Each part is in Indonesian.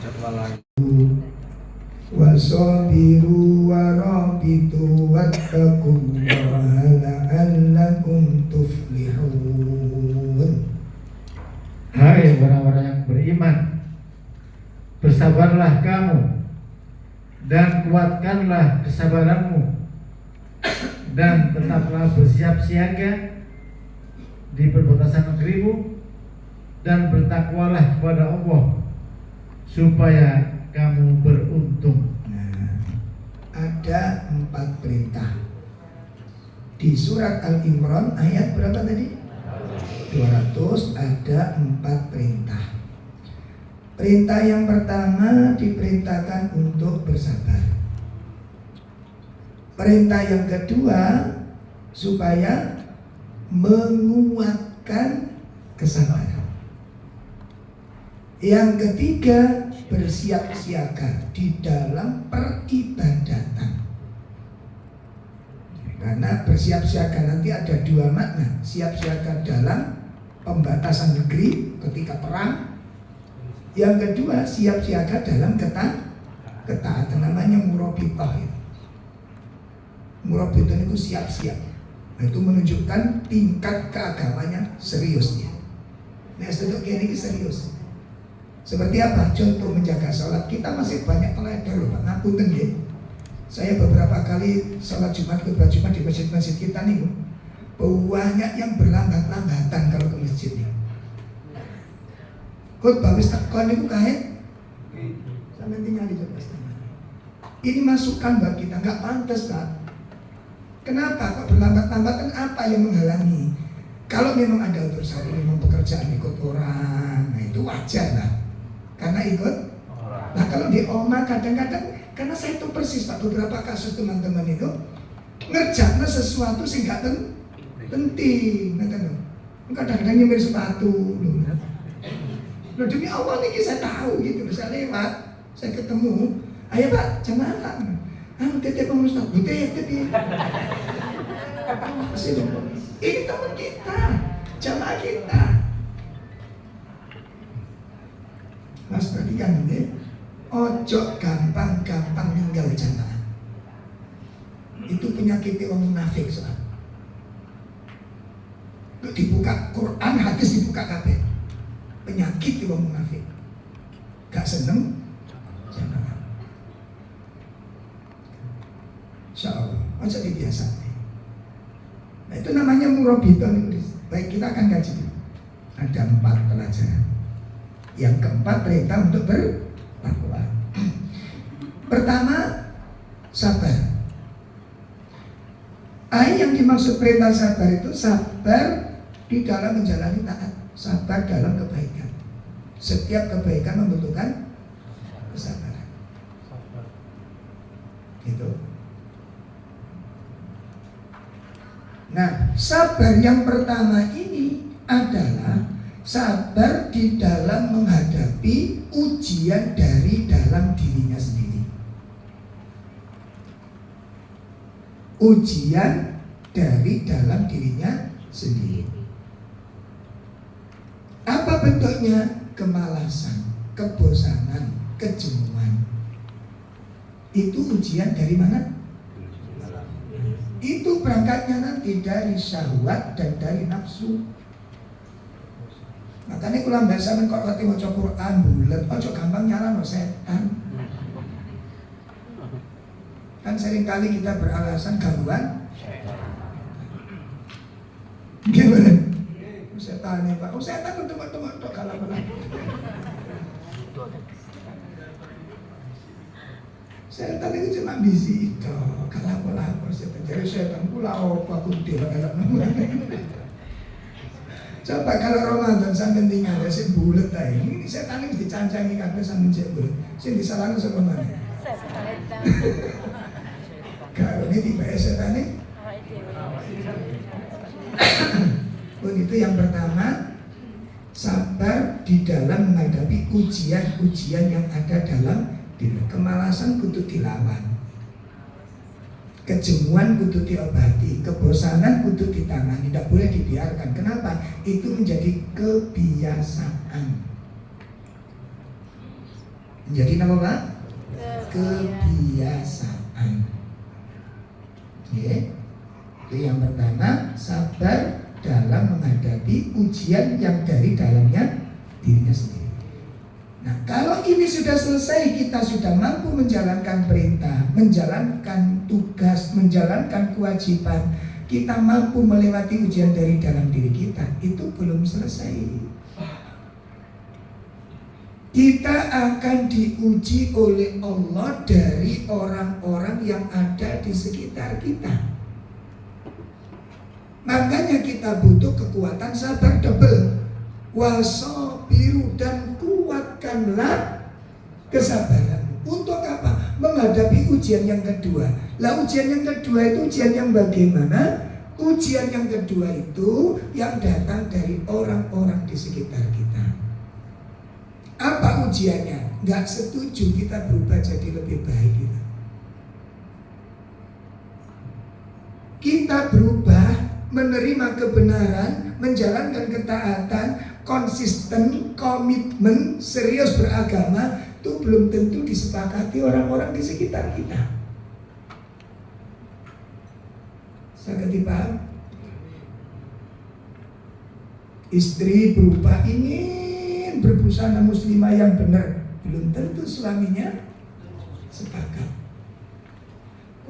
jadwalan wasabiru warabitu wattaqullaha la'allakum tuflihun. Hai orang-orang yang beriman, bersabarlah kamu dan kuatkanlah kesabaranmu, dan tetaplah bersiap siaga di perbatasan negerimu, dan bertakwalah kepada Allah supaya kamu beruntung. Nah, ada 4 perintah di surat Al-Imran ayat berapa tadi? 200. Ada 4 perintah. Perintah yang pertama diperintahkan untuk bersabar. Perintah yang kedua supaya menguatkan kesabaran. Yang ketiga bersiap siaga di dalam peribadatan. Karena bersiap siaga nanti ada 2 makna. Siap siaga dalam pembatasan negeri ketika perang. Yang kedua siap siaga dalam ketaatan, namanya murabitah. Murabitah itu siap-siap. Nah, itu menunjukkan tingkat keagamannya seriusnya. Nah, sedok ini serius. Seperti apa? Contoh menjaga sholat. Kita masih banyak teledor loh Pak, ngapunten ya. Saya beberapa kali sholat Jumat, khutbah Jumat di masjid-masjid kita nih, banyak yang berlambat-lambatan kalau ke masjid nih. Khutbah wis tekon niku kae sampai tinggal di Jawa. Ini masukan buat kita, nggak pantas Pak. Kenapa kok berlambat-lambatan? Apa yang menghalangi? Kalau memang ada urusan, memang pekerjaan ikut orang, nah itu wajar lah. Karena ikut. Nah kalau di oma kadang-kadang, karena saya itu persis Pak, beberapa kasus teman-teman itu ngerjakan sesuatu sih nggak penting, kadang-kadang nyemir sepatu, loh demi Allah nih saya tahu gitu, saya lewat, saya ketemu, ayo Pak, jamaah, titip Pak Ustaz, titip, ini teman kita, jamaah kita. Mas perhatikan ini, ojo gampang-gampang ninggal jamaah. Itu penyakit orang munafik soal. Dibuka Quran, hadis dibuka kabeh. Penyakit orang munafik. Gak seneng jamaah. Insyaallah, ojo dibiasa. Nah itu namanya murabitah. Baik, kita akan kaji dulu. Ada 4 pelajaran. Yang keempat perintah untuk bertakwa. Pertama, sabar. Yang dimaksud perintah sabar itu sabar di dalam menjalani taat, sabar dalam kebaikan. Setiap kebaikan membutuhkan kesabaran. Gitu. Nah, sabar yang pertama ini adalah sabar di dalam menghadapi ujian dari dalam dirinya sendiri. Ujian dari dalam dirinya sendiri. Apa bentuknya? Kemalasan, kebosanan, kejenuhan. Itu ujian dari mana? Itu berangkatnya nanti dari syahwat dan dari nafsu. Makanya kalau biasa kok ngerti maca Quran bulet, ojo gampang nyalano setan. Kan seringkali kita beralasan gangguan gimana? Setan nih Pak, setan untuk kalah belah. Setan itu cuma bisi itu, kalah belah setan. Jadi setan pula apa pun tidak elok namanya. Coba kalau Ramadan sampai tinggal ya si bulet aja. Ini setan ini dicancangi kabeh sampe cek bulet. Sing disalahno sapa mana? Setan. Kalau ini tiba setan ini. Pun itu yang pertama, sabar di dalam menghadapi ujian-ujian yang ada dalam diri. Kemalasan kudu dilawan. Kejemuan kudu diobati, kebosanan kudu ditangani, tidak boleh dibiarkan. Kenapa? Itu menjadi kebiasaan. Menjadi apa Pak? Kebiasaan. Oke. Itu yang pertama, sabar dalam menghadapi ujian yang dari dalamnya dirinya sendiri. Nah, kalau ini sudah selesai, kita sudah mampu menjalankan perintah, menjalankan tugas, menjalankan kewajiban, kita mampu melewati ujian dari dalam diri kita, itu belum selesai. Kita akan diuji oleh Allah dari orang-orang yang ada di sekitar kita. Makanya kita butuh kekuatan sabar double. Wasobiru, dan kuatkanlah kesabaran. Untuk apa? Menghadapi ujian yang kedua. Lah ujian yang kedua itu ujian yang bagaimana? Ujian yang kedua itu yang datang dari orang-orang di sekitar kita. Apa ujiannya? Gak setuju kita berubah jadi lebih baik gitu. Kita berubah, menerima kebenaran, menjalankan ketaatan, konsisten, komitmen, serius beragama, itu belum tentu disepakati orang-orang di sekitar kita. Saya paham? Istri berubah, ingin berbusana muslimah yang benar, belum tentu suaminya sepakat.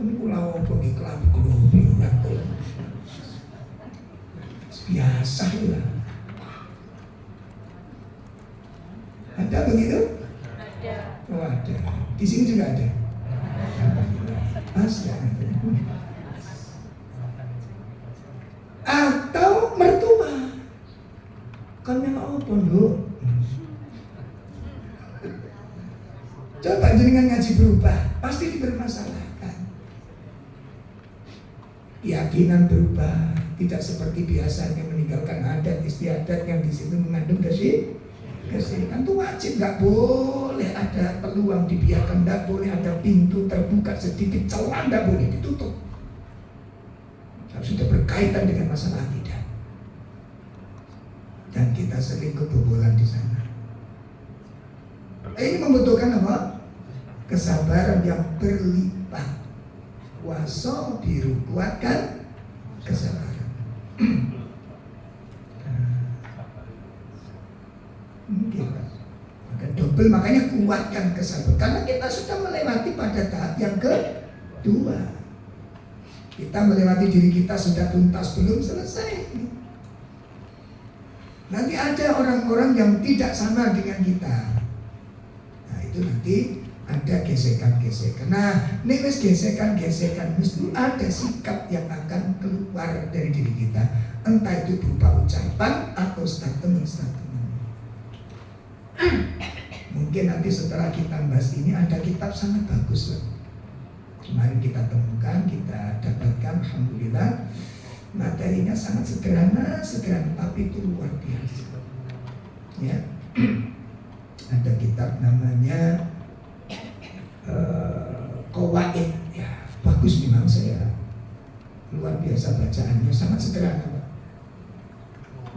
Ini pulau pergi kelambi kelobi biasa lah. Ada begitu? Ada. Oh ada. Di sini juga ada. Ada. Atau mertua. Kan memang apa Nduk? Coba jenengan ngaji berubah, pasti dipermasalahkan. Keyakinan berubah, tidak seperti biasanya meninggalkan adat istiadat yang di situ mengandung kesirikan. Itu wajib, nggak boleh ada peluang dibiarkan, nggak boleh ada pintu terbuka sedikit celah, nggak boleh ditutup. Sudah berkaitan dengan masalah akidah. Dan kita sering kebobolan di sana. Ini membutuhkan apa? Kesabaran yang berlipat. Wasobiru, kuatkan kesabaran. Mungkin maka double, makanya kuatkan kesabaran. Karena kita sudah melewati pada tahap yang kedua. Kita melewati diri kita sudah tuntas, belum selesai. Nanti ada orang-orang yang tidak sama dengan kita. Nah itu nanti ada gesekan-gesekan. Nah ini gesekan-gesekan, mesti ada sikap yang akan keluar dari diri kita. Entah itu berupa ucapan atau statement-statement. Mungkin nanti setelah kita bahas ini ada kitab sangat bagus. Kemarin kita temukan, kita dapatkan, alhamdulillah. Materinya sangat sederhana, tapi itu luar biasa. Ya, ada kitab namanya Qawaid. Ya, bagus memang, saya luar biasa bacaannya, sangat sederhana, Pak.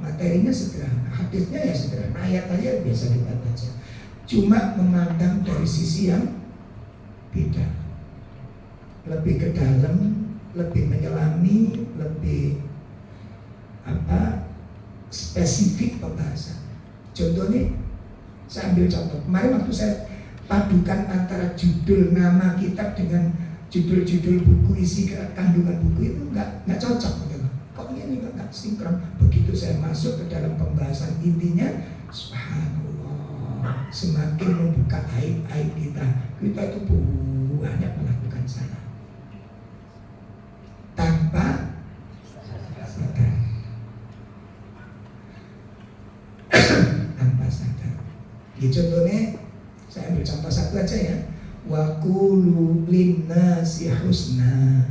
Materinya sederhana, hadisnya ya sederhana, ayat-ayat biasa kita baca. Cuma memandang dari sisi yang beda, lebih ke dalam, lebih menyelami, lebih spesifik pembahasan. Contohnya, saya ambil contoh. Kemarin waktu saya padukan antara judul nama kitab dengan judul-judul buku, isi kandungan buku itu nggak cocok, gitu. Kok ini nggak sinkron? Begitu saya masuk ke dalam pembahasan intinya, subhanallah, semakin membuka aib-aib kita itu banyak melakukan salah tanpa sadar. Tanpa sadar. Jadi contohnya, saya ambil contoh satu aja ya. Wa qulu linnasi husna.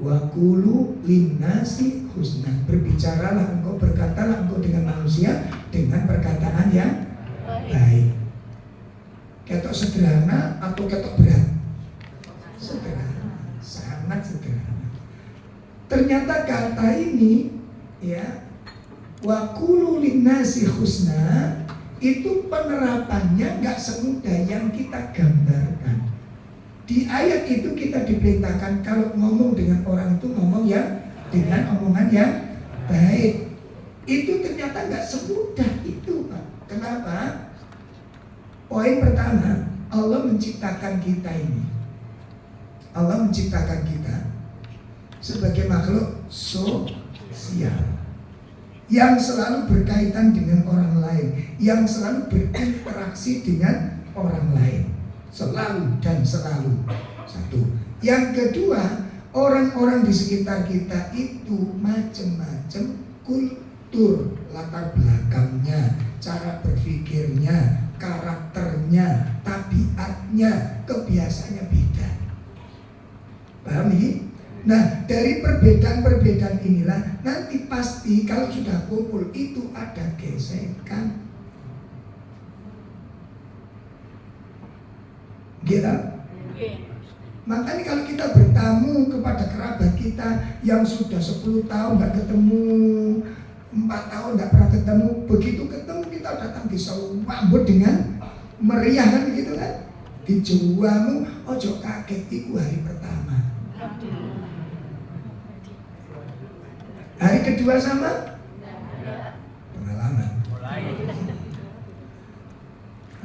Wa qulu linnasi husna. Berbicaralah engkau, berkatalah engkau dengan manusia dengan perkataan yang baik. Ketok sederhana atau ketok berat? Sederhana, sangat sederhana. Ternyata kata ini ya, wa qulu linnasi husna, itu penerapannya nggak semudah yang kita gambarkan. Di ayat itu kita diperintahkan kalau ngomong dengan orang itu ngomong yang dengan omongan yang baik. Itu ternyata nggak semudah itu, Pak. Kenapa? Poin pertama, Allah menciptakan kita ini. Allah menciptakan kita sebagai makhluk sosial yang selalu berkaitan dengan orang lain, yang selalu berinteraksi dengan orang lain. Selalu dan selalu. Satu. Yang kedua, orang-orang di sekitar kita itu macam-macam kultur, latar belakangnya, cara berpikirnya, karakternya, tabiatnya, kebiasaannya beda. Paham ini? Nah, dari perbedaan-perbedaan inilah nanti pasti kalau sudah kumpul itu ada gesekan. Gitu? Makanya kalau kita bertamu kepada kerabat kita yang sudah 10 tahun nggak ketemu, 4 tahun nggak pernah ketemu, begitu ketemu kita datang disambut dengan meriah kan begitu kan? Dijuamu ojo kaget iku hari pertama. Hari kedua sama? Pengalaman.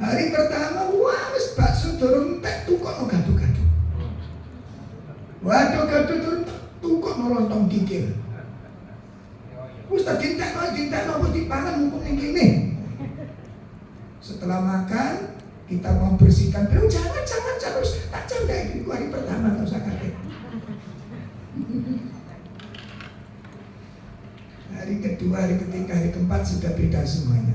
Hari pertama, wah, wis bakso durung tek tukok no gaduh-gaduh. Waduh gaduh turun tukok no lontong kikil. Wis tak dintekno wis dipangan mumpung ning kene. Setelah makan, kita mau bersihkan, "Bro, jangan terus tak candai iki hari pertama enggak usah kaget." Hari kedua, hari ketiga, hari keempat sudah beda semuanya.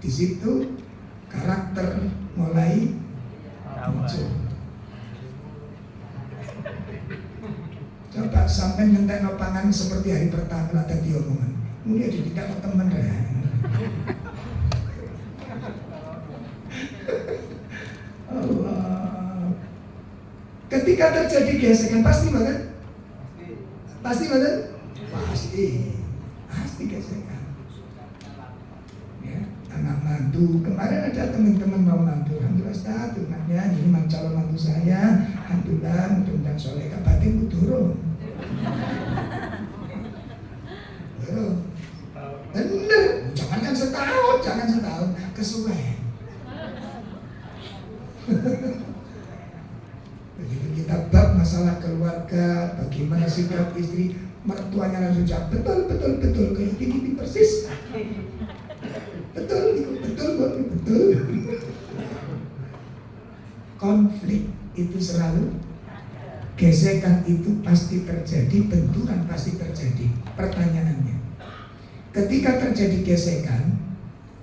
Di situ karakter mulai muncul. Coba sampai ngentek no pangan seperti hari pertama lah tadi omongan. Mungkin ada tidak mau temen ya. Allah. Ketika terjadi gesekan pasti banget. Pasti banget. Pasti gesekan. Ya, anak mantu kemarin ada teman-teman mau mantu, alhamdulillah Ustaz, tunannya ini calon mantu saya, alhamdulillah mudah-mudahan soleh kabatin turun. Bener, jangan setahun kesuwen. Begitu kita bab masalah keluarga, bagaimana sikap istri, mertuanya langsung jawab betul kayak gini persis. Betul. Konflik itu selalu, gesekan itu pasti terjadi, benturan pasti terjadi. Pertanyaannya, ketika terjadi gesekan,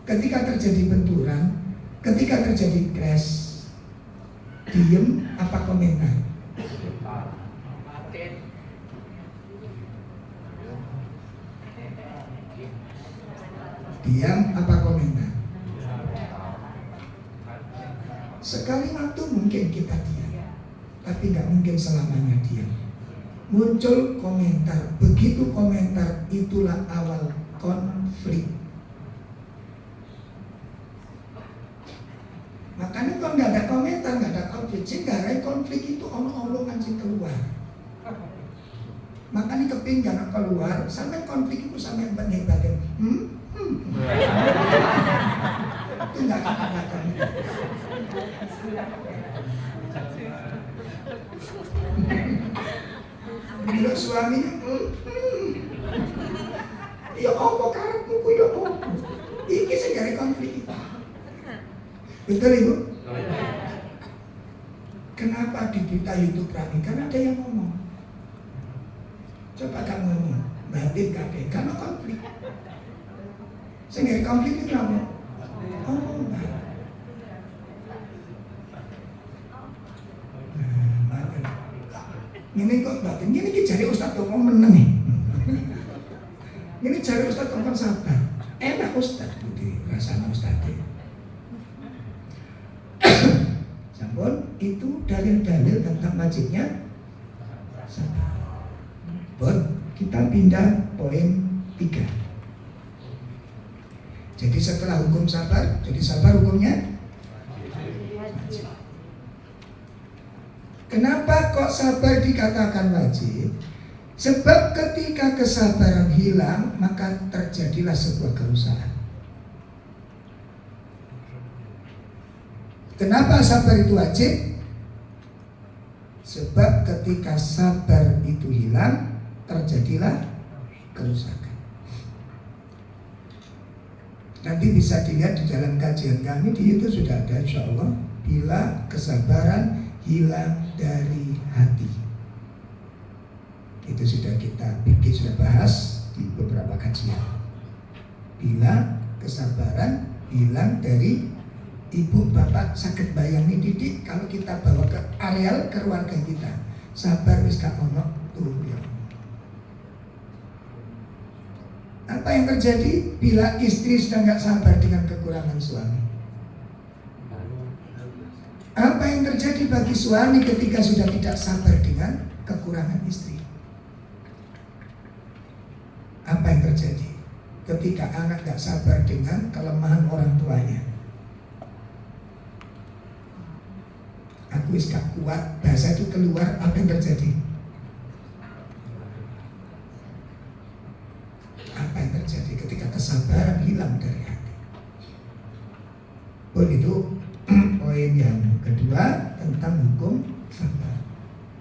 ketika terjadi benturan, ketika terjadi crash, diem apa komentar? Diam apa komentar? Sekali waktu mungkin kita diam, tapi nggak mungkin selamanya diam. Muncul komentar, begitu komentar itulah awal konflik. Makanya kalau nggak ada komentar, nggak ada konflik, sehingga konflik itu omong-omongan sih keluar. Makanya kepingin keluar, sampai konflik itu sampai bagian-bagian. Itu nggak kata-kata. Bila suaminya, ya apa karepmu ku ya apa? Iki sing gawe konflik kita. Betul Ibu? Kenapa di berita YouTube rame? Karena ada yang ngomong. Coba kamu ngomong, batin kakek, karena konflik. Sehingga konflik itu apa? Omongan. Ini kok batin, ini cari Ustadz ngomong meneng nih. Ini cari Ustadz ngomong sabar. Enak Ustadz, budi rasanya Ustadz. Sampun, itu dalil-dalil tentang wajibnya sabar. Bon, kita pindah poin 3. Jadi setelah hukum sabar, jadi sabar hukumnya wajib. Kenapa kok sabar dikatakan wajib? Sebab ketika kesabaran hilang, maka terjadilah sebuah kerusakan. Kenapa sabar itu wajib? Sebab ketika sabar itu hilang, terjadilah kerusakan. Nanti bisa dilihat di dalam kajian kami, di YouTube sudah ada, insya Allah. Bila kesabaran hilang dari hati, itu sudah kita bikin, sudah bahas di beberapa kajian. Bila kesabaran hilang dari ibu bapak, sakit bayangin didik kalau kita bawa ke areal keluarga kita, sabar wis gak ono tuh ya. Apa yang terjadi bila istri sudah gak sabar dengan kekurangan suami? Apa yang terjadi bagi suami ketika sudah tidak sabar dengan kekurangan istri? Apa yang terjadi ketika anak gak sabar dengan kelemahan orang tuanya? Aku wis gak kuat, bahasa itu keluar, apa yang terjadi? Apa yang terjadi ketika kesabaran hilang dari hati? Pun itu poin yang kedua tentang hukum sabar.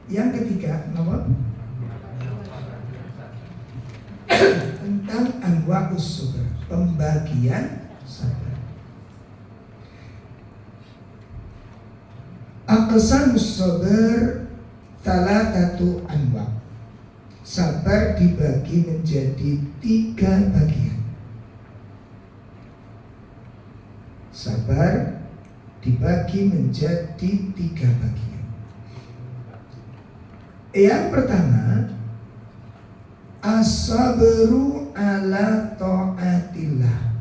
Yang ketiga, nomor tentang anwa'us sabr, pembagian sabar. Aqsamus sabr talatatu anwa'. Sabar dibagi menjadi 3 bagian. Sabar dibagi menjadi 3 bagian. Yang pertama, as-sabru ala ta'atillah.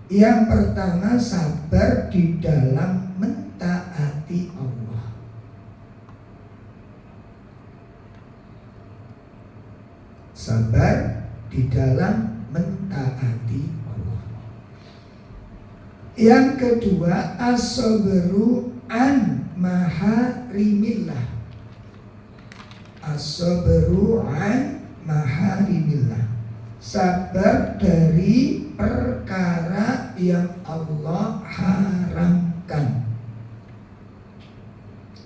Yang pertama, sabar di dalam mentaati Allah. Sabar di dalam mentaati Allah. Yang kedua, as-sabru an maharimillah. As-sabru an maharimillah. Sabar dari perkara yang Allah haramkan.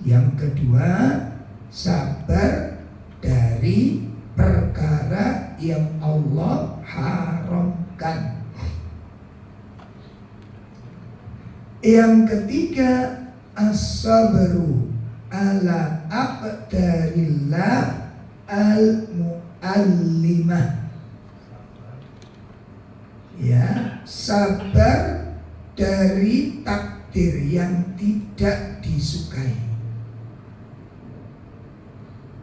Yang kedua, sabar dari perkara yang Allah haramkan. Yang ketiga, as-sabru ala aqdarillah al-mu'allimah. Ya, sabar dari takdir yang tidak disukai.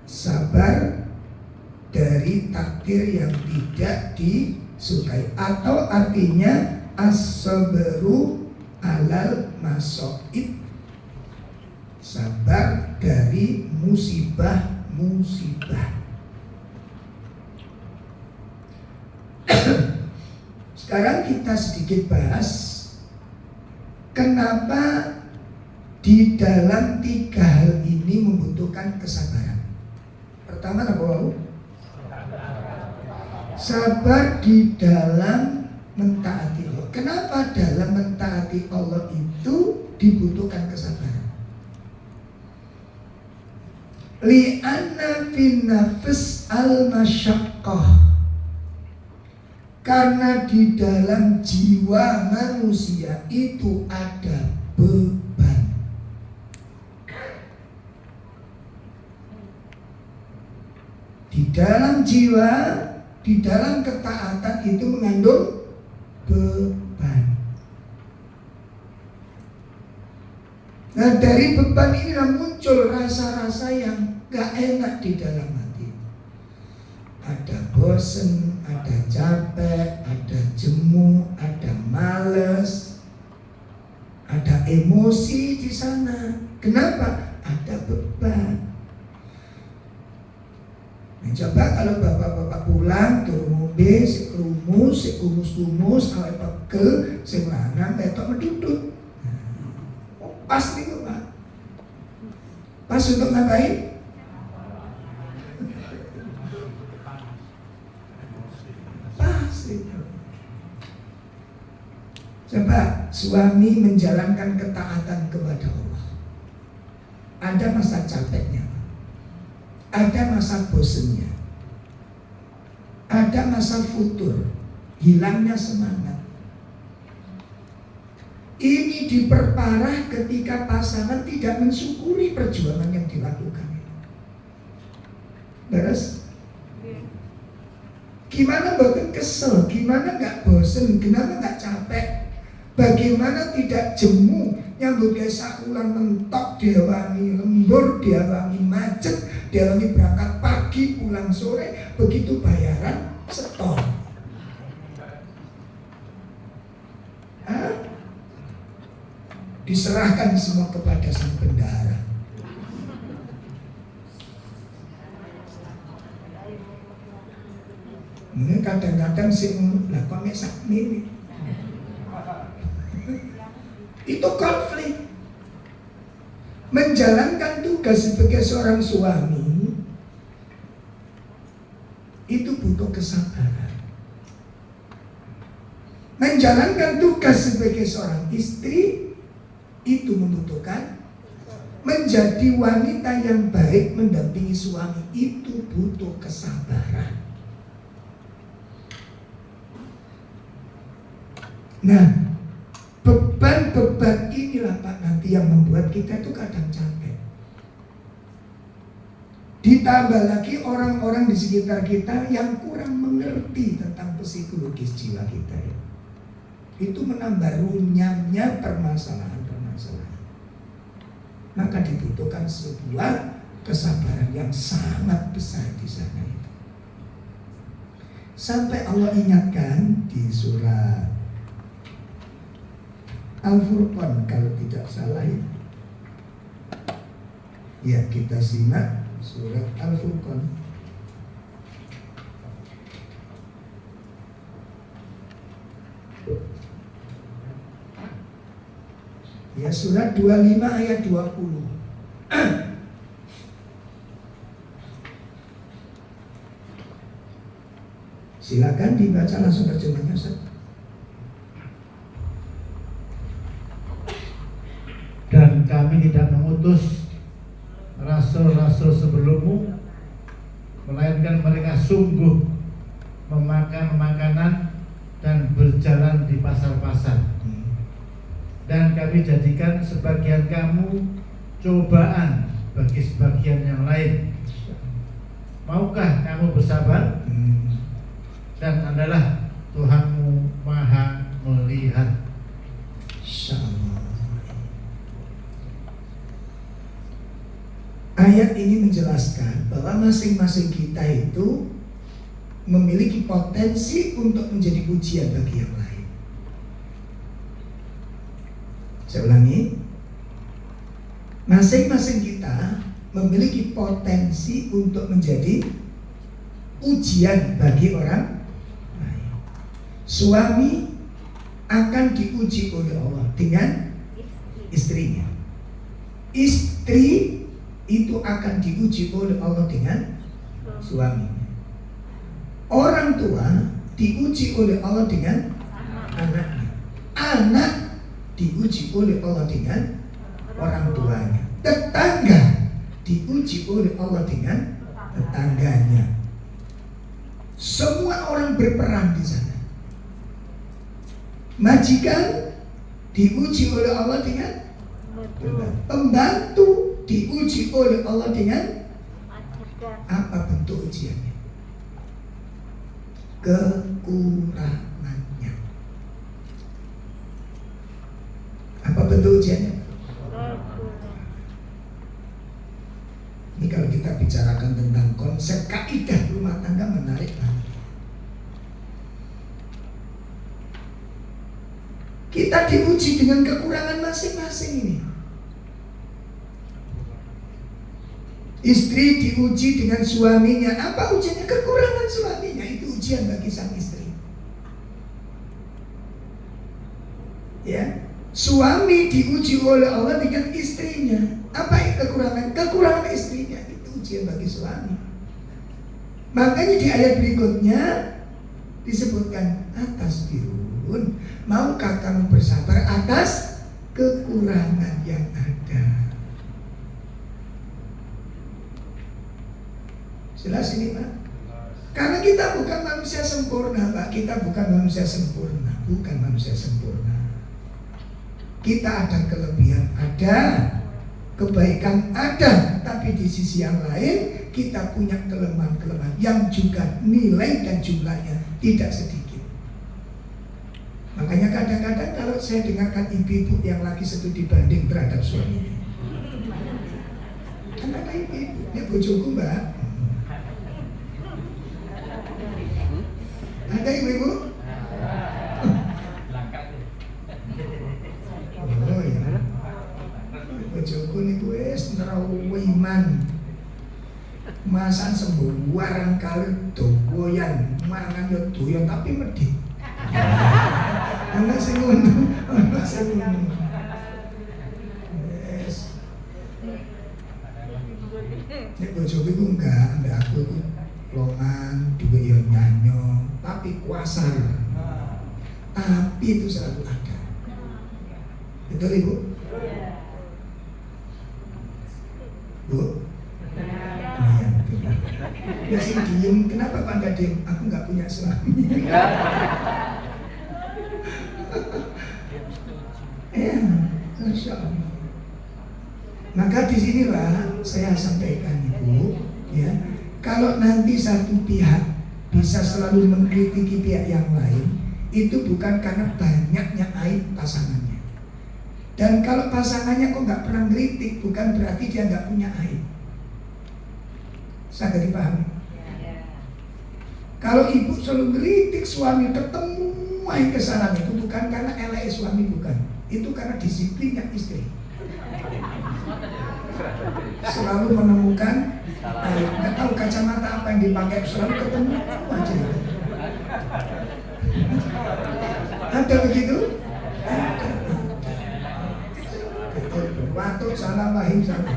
Sabar dari takdir yang tidak disukai, atau artinya as-sabru alal masoib, sabar dari musibah-musibah. Sekarang kita sedikit bahas kenapa di dalam 3 hal ini membutuhkan kesabaran. Pertama apa? Sabar di dalam mentaati Allah. Kenapa dalam mentaati Allah itu dibutuhkan kesabaran? Li'anna fin nafs al-masyaqqah. Karena di dalam jiwa manusia itu ada beban. Di dalam jiwa, di dalam ketaatan itu mengandung beban. Nah, dari beban inilah muncul rasa-rasa yang gak enak di dalam hati. Ada bosen, ada capek, ada jemu, ada males, ada emosi di sana. Kenapa? Ada beban. Nah, coba kalau bapak-bapak pulang turun mobil, sekerumah kumus, sing kumus-kumus, awake pegel, sing lanang ketok medudut. Pas nih Pak. Pas untuk ngapain? Pas itu. Coba suami menjalankan ketaatan kepada Allah. Ada masa capeknya, ada masa bosennya, ada masa futur, hilangnya semangat. Ini diperparah ketika pasangan tidak mensyukuri perjuangan yang dilakukan. Beres? Gimana bahkan kesel, gimana nggak bosen, kenapa nggak capek, bagaimana tidak jemu, nyambut gawe sakulan mentok diawangi lembur, diawangi macet, diawangi berangkat pagi pulang sore, begitu bayaran setor. Diserahkan semua kepada sang bendahara. Mungkin kadang-kadang sih lah kok mek sakmene. Itu konflik. Menjalankan tugas sebagai seorang suami itu butuh kesabaran. Menjalankan tugas sebagai seorang istri itu membutuhkan menjadi wanita yang baik mendampingi suami, itu butuh kesabaran. Nah, beban-beban inilah Pak nanti yang membuat kita itu kadang capek. Ditambah lagi orang-orang di sekitar kita yang kurang mengerti tentang psikologis jiwa kita ya. Itu menambah runyamnya permasalahan. Maka dibutuhkan sebuah kesabaran yang sangat besar di sana itu. Sampai Allah ingatkan di surat Al-Furqan kalau tidak salah itu. Ya, kita simak surat Al-Furqan. Ya, surat 25 ayat 20. Silakan dibaca langsung terjemahnya, Ustaz. Dan kami tidak mengutus rasul-rasul sebelummu, melainkan mereka sungguh memakan makanan dan berjalan di pasar-pasar. Dan kami jadikan sebagian kamu cobaan bagi sebagian yang lain. Maukah kamu bersabar? Dan adalah Tuhanmu Maha melihat. Ayat ini menjelaskan bahwa masing-masing kita itu memiliki potensi untuk menjadi ujian bagi yang lain. Saya ulangi, masing-masing kita memiliki potensi untuk menjadi ujian bagi orang lain. Suami akan diuji oleh Allah dengan istrinya. Istri itu akan diuji oleh Allah dengan suaminya. Orang tua diuji oleh Allah dengan anaknya. Anak diuji oleh Allah dengan orang tuanya. Tetangga diuji oleh Allah dengan tetangganya. Semua orang berperan di sana. Majikan diuji oleh Allah dengan pembantu, diuji oleh Allah dengan apa bentuk ujiannya? Kekurangannya. Apa bentuk ujiannya? Ini kalau kita bicarakan tentang konsep kaidah rumah tangga menarik banget. Kita diuji dengan kekurangan masing-masing ini. Istri diuji dengan suaminya. Apa ujiannya? Kekurangan suaminya. Itu ujian bagi sang istri. Ya, suami diuji oleh Allah dengan istrinya. Apa kekurangan? Kekurangan istrinya itu ujian bagi suami. Makanya di ayat berikutnya disebutkan atas birun, maukah kamu bersabar atas kekurangan yang ada? Jelas ini Pak? Karena kita bukan manusia sempurna Pak. Kita bukan manusia sempurna. Bukan manusia sempurna. Kita ada kelebihan, ada kebaikan, ada. Tapi di sisi yang lain kita punya kelemahan-kelemahan yang juga nilai dan jumlahnya tidak sedikit. Makanya kadang-kadang kalau saya dengarkan ibu-ibu yang lagi studi banding terhadap suaminya, kan ada ibu-ibu, ini bojoku Mbak. Ada ibu-ibu? Oh ya. Bojoku niku wis nerawiman. Masan sembarang kali doyan, mangan yo doyan tapi medhit. Ana sing ngono, ana sing ngono. Yes. Nek bojoku iku enggak, ambek aku iku longan, duwe yo nyanyo, tapi kuasar. Tapi itu selalu ada. Betul Ibu? Bu? Iya betul. Ya sih diem, kenapa Pak nggak diem? Aku nggak punya suami. Ya, Masya Allah. Maka disinilah saya sampaikan Ibu, ya, kalau nanti satu pihak bisa selalu mengkritiki pihak yang lain, itu bukan karena banyaknya aib pasangannya. Dan kalau pasangannya kok nggak pernah kritik, bukan berarti dia nggak punya aib. Saya nggak dipahami. Kalau ibu selalu kritik suami, ketemu aib kesalahan, itu bukan karena elek suami, bukan. Itu karena disiplinnya istri. Selalu menemukan aib. Nggak tahu kacamata apa yang dipakai, selalu ketemu aja. Ada begitu? Waktu salah lahir salah.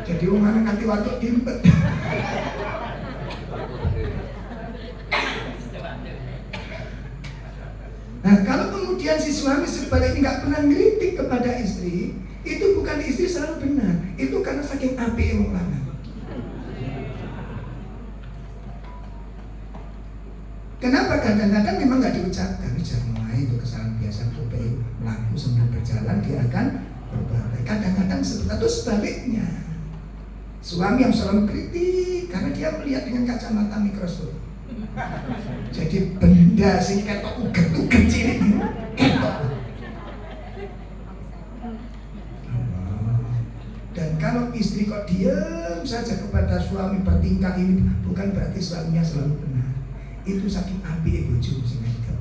Jadi umane nanti waktu timpet. Nah kalau kemudian si suami sebaliknya nggak pernah ngeritik kepada istri, itu bukan istri selalu benar, itu karena saking apike wong lanang. Kenapa kadang-kadang memang nggak diucapkan, jangan itu kesalahan biasa, supaya melaku sambil berjalan dia akan berbagai. Kadang-kadang itu sebaliknya, suami yang selalu kritik karena dia melihat dengan kacamata mikroskop. Jadi benda sing ketok uget-uget cilik ketok. Dan kalau istri kok diam saja kepada suami bertingkah ini, bukan berarti suaminya selalu benar. Itu saking apike bojomu sing ngedok.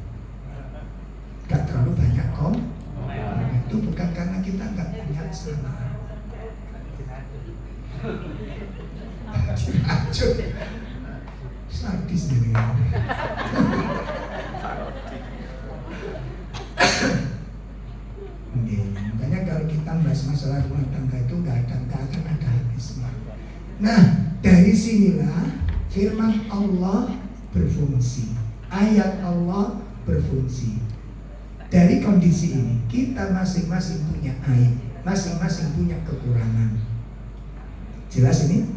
Gak terlalu banyak kom. Itu bukan karena kita gak banyak salah. Diracun. Sadis gitu ya. Makanya kalau kita bahas masalah rumah tangga itu gak akan ada habisnya. Nah, dari sinilah firman Allah berfungsi, ayat Allah berfungsi. Dari kondisi ini kita masing-masing punya aib, masing-masing punya kekurangan. Jelas ini?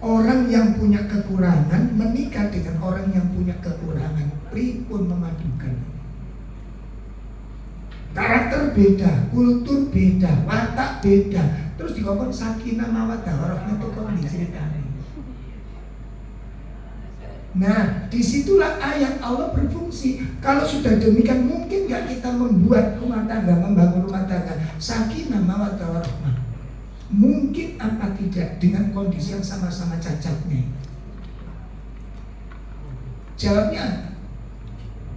Orang yang punya kekurangan menikah dengan orang yang punya kekurangan, pripun memadukan. Karakter beda, kultur beda, watak beda. Terus dikongkon sakinah mawaddah warahmah itu kok diceritani. Nah, disitulah ayat Allah berfungsi. Kalau sudah demikian, mungkin nggak kita membuat rumah tangga, membangun rumah tangga sakinah mawaddah warahmah? Mungkin apa tidak dengan kondisi yang sama-sama cacatnya? Jawabnya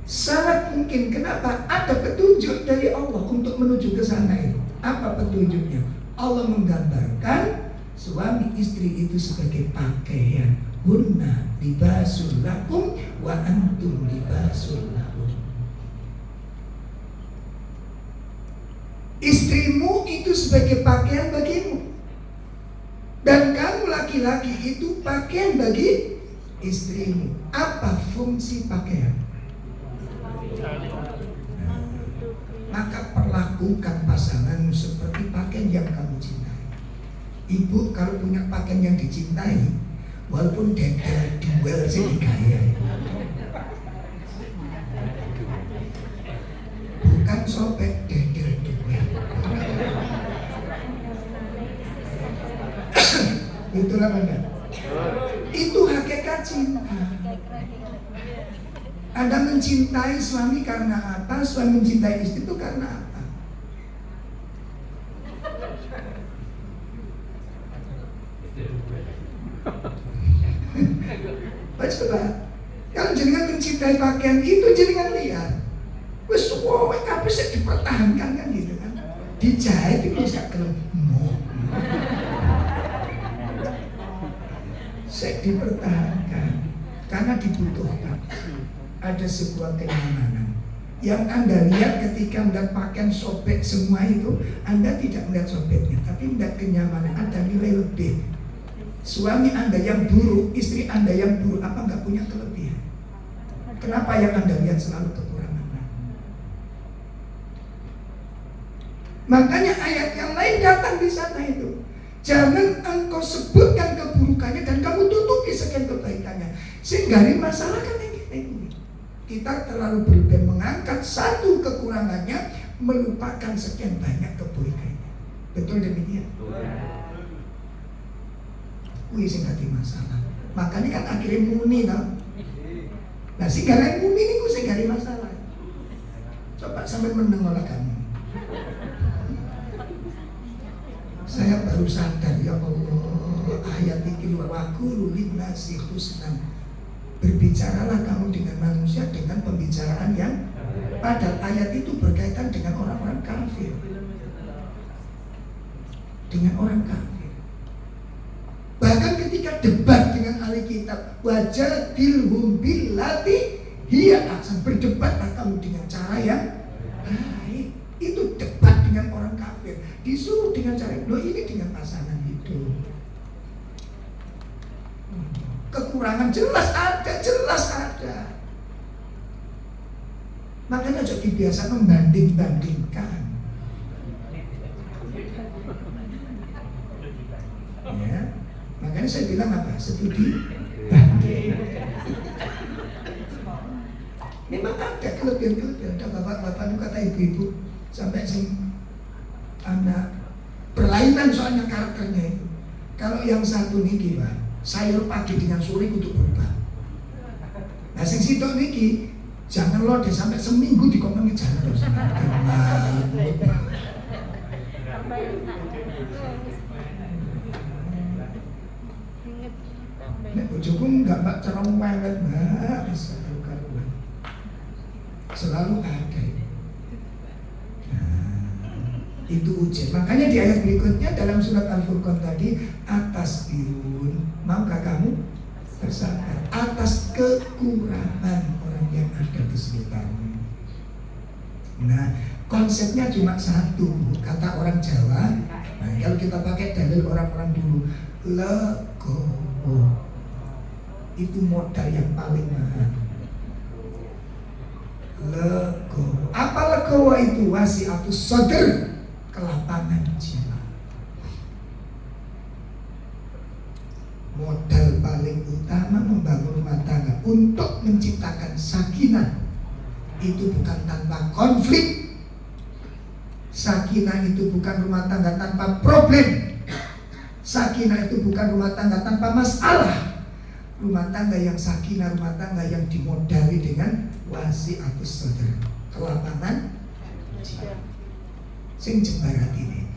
sangat mungkin. Kenapa? Ada petunjuk dari Allah untuk menuju ke sana itu. Apa petunjuknya? Allah menggambarkan suami istri itu sebagai pakaian. Hunna libasul lakum wa antum libasul lahum. Istrimu itu sebagai pakaian bagimu. Dan kamu laki-laki itu pakaian bagi istrimu. Apa fungsi pakaian? Maka perlakukan pasanganmu seperti pakaian yang kamu cintai. Ibu kalau punya pakaian yang dicintai, walaupun dedel duel sih digaya, bukan sobek, dedel duel. Itulah Anda. Itu hakikat cinta. Anda mencintai suami karena apa? Suami mencintai istri itu karena apa? Coba, kalau jenengan mencintai pakaian itu jenengan lihat, wes semua kabeh sik dipertahankan kan gitu kan? Dijahit itu gak kelemo. Sik dipertahankan karena dibutuhkan. Ada sebuah kenyamanan yang Anda lihat ketika melihat pakaian sobek semua itu. Anda tidak melihat sobeknya, tapi melihat kenyamanan. Ada nilai lebih. Suami Anda yang buruk, istri Anda yang buruk, apa nggak punya kelebihan? Kenapa yang Anda lihat selalu kekurangan? Makanya ayat yang lain datang di sana itu. Jangan engkau sebutkan keburukannya dan kamu tutupi sekian kebaikannya. Sehingga masalah kan yang kita ini. Kita terlalu berlebihan mengangkat satu kekurangannya, melupakan sekian banyak kebaikannya. Betul demikian? Wih, sing gak masalah. Makanya kan akhirnya muni tau. Nah, sing gak muni ini ku sing gak masalah. Coba sampai mendengar kamu. Saya baru sadar, ya Allah, ayat ini waku linnasi husnan. Berbicaralah kamu dengan manusia dengan pembicaraan yang padahal ayat itu berkaitan dengan orang-orang kafir. Dengan orang kafir. Bahkan ketika debat dengan ahli kitab, wajadilhum billati hiya ahsan, berdebatlah kamu dengan cara yang baik. Itu debat dengan orang kafir. Disuruh dengan cara ini dengan pasangan hidup. Kekurangan jelas ada. Makanya jadi biasa membanding-bandingkan. Ya. Makanya saya bilang apa? Studi banding. Memang ada kelebihan-kelebihan. Ada bapak-bapak itu kata ibu-ibu sampai anak berlainan soalnya karakternya itu. Kalau yang satu niki Pak, sayur pagi dengan sore untuk berubah. Nah sing sitok niki jangan lo deh sampai seminggu dikomengi jangan lo nek bojoku enggak mbak cerong banget mbak, bisa karuan. Selalu ada. Itu ujian. Makanya di ayat berikutnya dalam surat Al-Furqan tadi, atas birun maukah kamu bersabar atas kekurangan orang yang ada di sekitarmu. Nah konsepnya cuma satu, kata orang Jawa. Nah kalau kita pakai dalil orang-orang dulu, legowo itu modal yang paling mahal. Legowo. Apa legowo itu? Wasi'atus sadr, kelapangan jiwa. Modal paling utama membangun rumah tangga untuk menciptakan sakinah itu bukan tanpa konflik. Sakinah itu bukan rumah tangga tanpa problem. Sakinah itu bukan rumah tangga tanpa masalah. Rumah tangga yang sakinah, rumah tangga yang dimodali dengan wasi'atus sadr, kelapangan jiwa. Sing jembarat ini.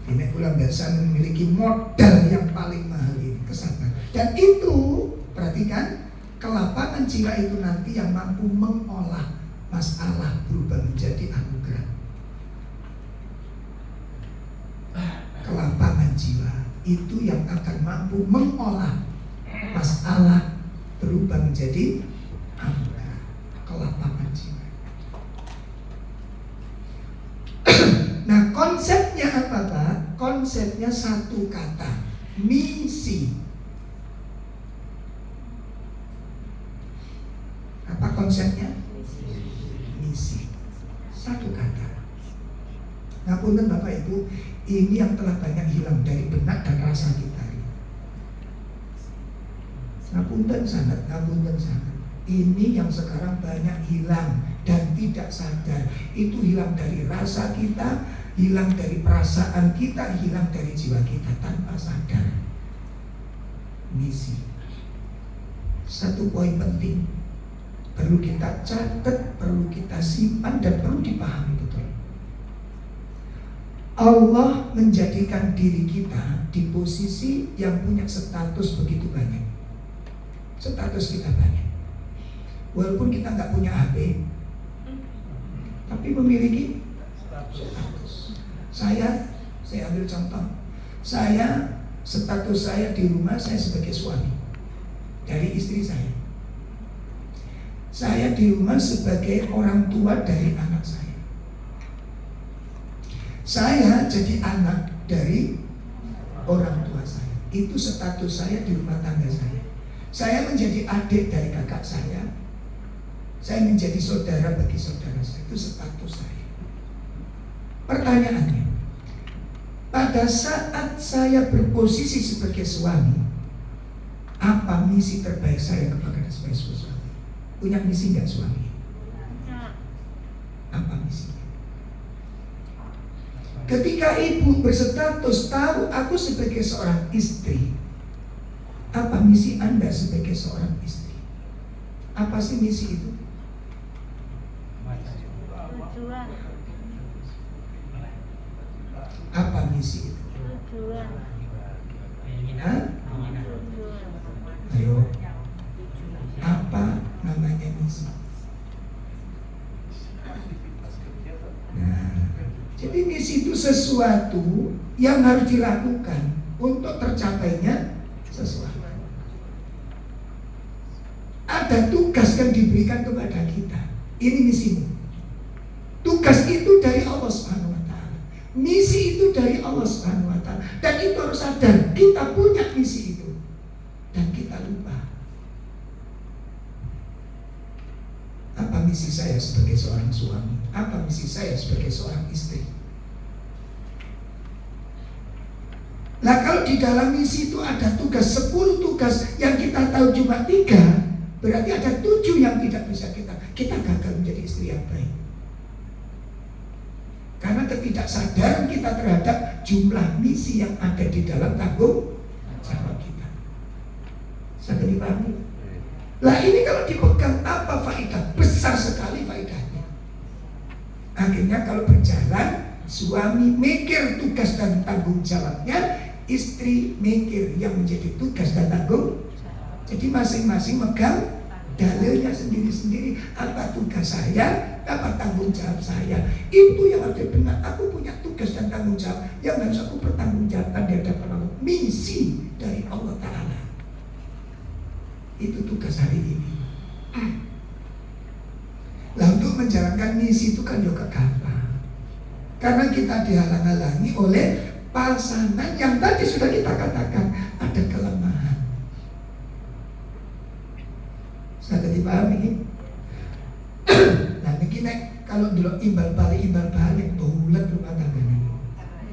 Ini pula biasa memiliki modal yang paling mahal ini, kesabaran. Dan itu, perhatikan, kelapangan jiwa itu nanti yang mampu mengolah masalah berubah menjadi anugerah. Kelapangan jiwa itu yang akan mampu mengolah masalah berubah menjadi anugerah. Kelapangan jiwa. konsepnya satu kata, misi. Apa konsepnya? Misi. Satu kata. Ngapunten Bapak Ibu, ini yang telah banyak hilang dari benak dan rasa kita. Ngapunten sangat. Ini yang sekarang banyak hilang dan tidak sadar. Itu hilang dari rasa kita, hilang dari perasaan kita, hilang dari jiwa kita tanpa sadar. Misi. Satu poin penting perlu kita catat, perlu kita simpan, dan perlu dipahami betul. Allah menjadikan diri kita di posisi yang punya status begitu banyak. Status kita banyak. Walaupun kita nggak punya HP, tapi memiliki status. Saya ambil contoh. Status saya di rumah, saya sebagai suami dari istri saya. Saya di rumah sebagai orang tua dari anak saya. Saya jadi anak dari orang tua saya. Itu status saya di rumah tangga saya. Saya menjadi adik dari kakak saya. Saya menjadi saudara bagi saudara saya. Itu status saya. Pertanyaannya, pada saat saya berposisi sebagai suami, apa misi terbaik saya kepada sebagai suami? Punya misi nggak suami? Apa misinya? Ketika ibu berstatus tahu aku sebagai seorang istri, apa misi Anda sebagai seorang istri? Apa sih misi itu? Apa misi itu? Hah? Ayo. Apa namanya misi? Nah, jadi misi itu sesuatu yang harus dilakukan untuk tercapainya sesuatu. Ada tugas yang diberikan kepada kita. Ini misimu. Tugas itu dari Allah Subhanahu wa taala. Misi itu dari Allah Subhanahu wa taala. Dan itu harus sadar kita punya misi itu. Dan kita lupa. Apa misi saya sebagai seorang suami? Apa misi saya sebagai seorang istri? Nah, kalau di dalam misi itu ada tugas, 10 tugas yang kita tahu cuma 3, berarti ada 7 yang tidak bisa kita gagal menjadi istri yang baik. Karena ketidaksadaran kita terhadap jumlah misi yang ada di dalam tanggung jawab kita. Saya dipahami? Lah ini kalau dipegang apa faedah? Besar sekali faedahnya. Akhirnya kalau berjalan, suami mikir tugas dan tanggung jawabnya, istri mikir yang menjadi tugas dan tanggung. Jadi masing-masing megang dalilnya sendiri-sendiri. Apa tugas saya, apa tanggung jawab saya. Itu yang harus benar. Aku punya tugas dan tanggung jawab yang harus aku pertanggungjawabkan di hadapan Allah. Misi dari Allah Ta'ala. Itu tugas hari ini. Nah, untuk menjalankan misi itu kan juga gampang. Karena kita dihalang-halangi oleh pasangan yang tadi sudah kita katakan ada kelemahan. Saya dipahami. Nah, begini kalau dulu imbal balik bulat rumah tangganya.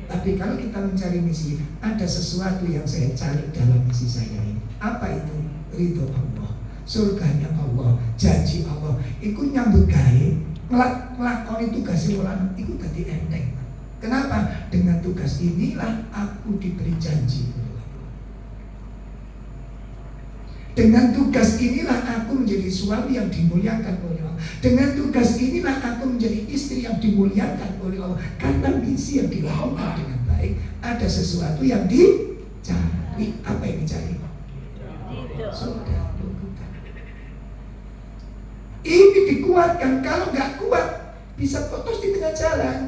Tapi kalau kita mencari misi, ada sesuatu yang saya cari dalam misi saya ini. Apa itu? Ridho Allah, surganya Allah, janji Allah. Iku nyambut gawe, ngelakoni tugas mulan, iku tadi enteng. Kenapa? Dengan tugas inilah aku diberi janji. Dengan tugas inilah aku menjadi suami yang dimuliakan oleh Allah. Dengan tugas inilah aku menjadi istri yang dimuliakan oleh Allah. Karena misi yang dilakukan dengan baik, ada sesuatu yang dicari. Apa yang dicari? Sudah. Ini dikuatkan. Kalau nggak kuat, bisa putus di tengah jalan.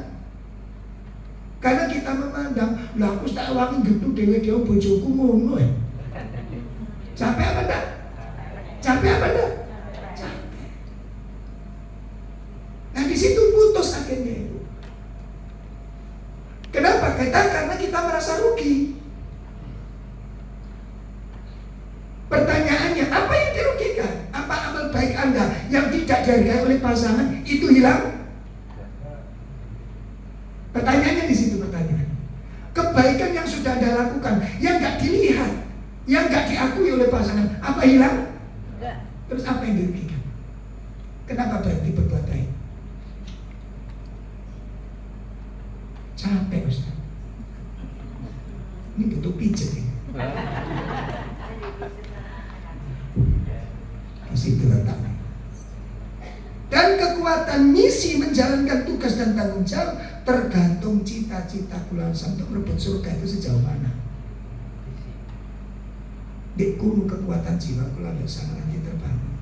Karena kita memandang, lah aku tak wangi gitu dewe-dewe bojoku ngono ya. Capek apa enggak? Capek apa enggak? Capek. Nah di situ putus akhirnya itu. Kenapa? Karena kita merasa berbuat baik Anda yang tidak dihargai oleh pasangan itu hilang? Pertanyaannya di situ pertanyaan. Kebaikan yang sudah Anda lakukan, yang nggak dilihat, yang nggak diakui oleh pasangan, apa hilang? Terus apa yang dirugikan? Kenapa berhenti berbuat baik? Capek Ustaz. Ini butuh pijet ya. Di situ letaknya. Dan kekuatan misi menjalankan tugas dan tanggung jawab tergantung cita-cita Kulasa untuk merebut surga itu sejauh mana. Di kuno kekuatan jiwa Kulasa sama nanti terbangun.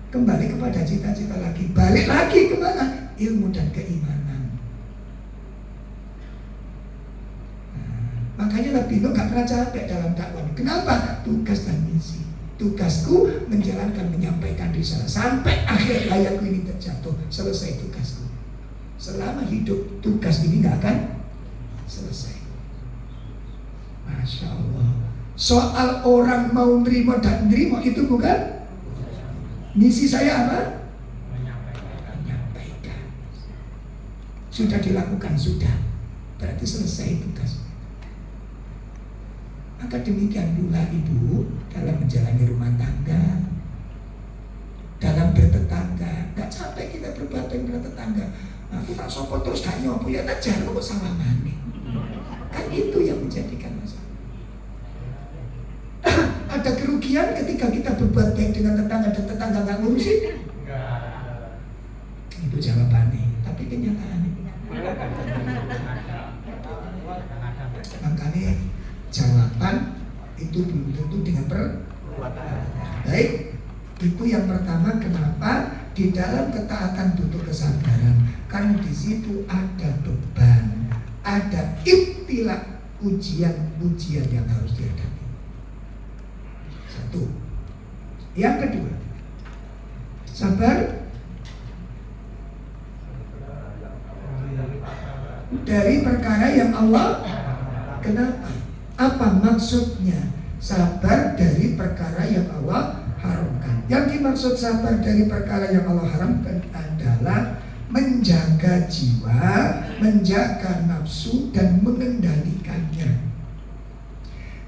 Kembali kepada cita-cita lagi, balik lagi kemana? Ilmu dan keimanan. Makanya Nabi Nuh gak pernah capek dalam dakwah. Kenapa? Tugas dan misi. Tugasku menjalankan, menyampaikan risalah sampai akhir hayatku ini terjatuh. Selesai tugasku. Selama hidup tugas ini gak akan selesai. Masya Allah. Soal orang mau nerima dan nerima itu bukan misi saya apa? Menyampaikan. Sudah dilakukan, sudah. Berarti selesai tugas. Maka demikian pula ibu dalam menjalani rumah tangga, dalam bertetangga. Gak capek kita berbuat baik dengan tetangga. Aku tak sopo terus gak nyopo ya tak jarang kok salah mani. Kan itu yang menjadikan masalah. Ada kerugian ketika kita berbuat baik dengan tetangga dan tetangga gak ngurusin? Itu jawabannya. Tapi kenyataannya. Makanya jawaban itu belum tentu dengan perbuatan. Baik, itu yang pertama. Kenapa di dalam ketaatan butuh kesabaran? Karena di situ ada beban, ada ibtilah, ujian-ujian yang harus dihadapi. Satu. Yang kedua, sabar dari perkara yang Allah. Kenapa? Apa maksudnya sabar dari perkara yang Allah haramkan? Yang dimaksud sabar dari perkara yang Allah haramkan adalah menjaga jiwa, menjaga nafsu dan mengendalikannya.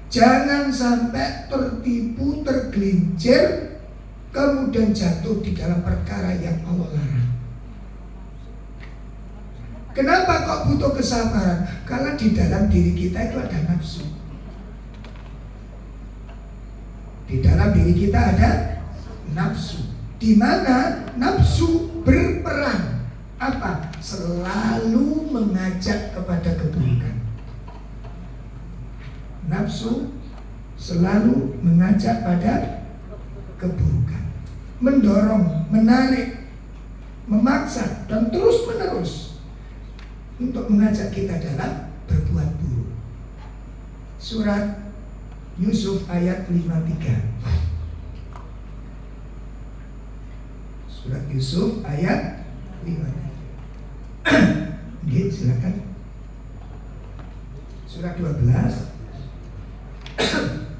Jangan sampai tertipu, tergelincir, kemudian jatuh di dalam perkara yang Allah larang. Kenapa kok butuh kesabaran? Karena di dalam diri kita itu ada nafsu. Di dalam diri kita ada nafsu, di mana nafsu berperan apa? Selalu mengajak kepada keburukan. Nafsu selalu mengajak pada keburukan, mendorong, menarik, memaksa dan terus menerus untuk mengajak kita dalam berbuat buruk. Surat Yusuf ayat 53. Surat Yusuf ayat 53. Oke, silakan. Surat 12.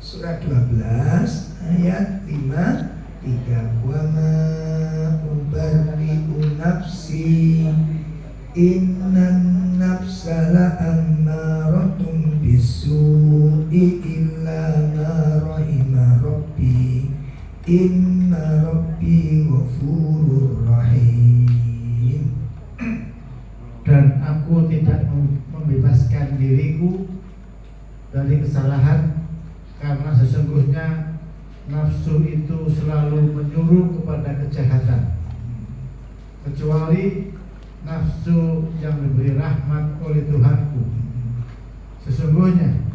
Surat 12 ayat 53. Wa ma ubarri'u nafsi innan nafsa la'ammaratun bisu'i illa ma rahima rabbi inna rabbi ghafurur rahim. Dan aku tidak membebaskan diriku dari kesalahan, karena sesungguhnya nafsu itu selalu menyuruh kepada kejahatan, kecuali nafsu yang diberi rahmat oleh Tuhanku. Sesungguhnya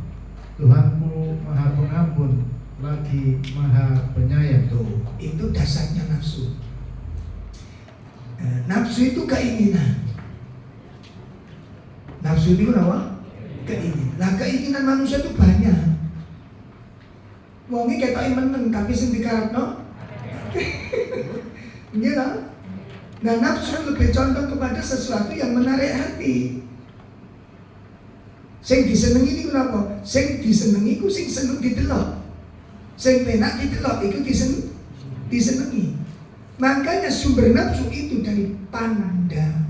Tuhanku Maha Pengampun lagi Maha Penyayang. Tuh, itu dasarnya nafsu. Nafsu itu keinginan. Nafsu itu apa? Keinginan. Nah, keinginan manusia itu banyak. Wongi ketoke meneng tapi sing dikarepno. Iya kan? Nah, nafsu lebih condong kepada sesuatu yang menarik hati. Sing disenengi niku napa? Sing disenengi ku sing seneng didelok. Sing penak ditelok iku disenengi. Makanya sumber nafsu itu dari pandangan.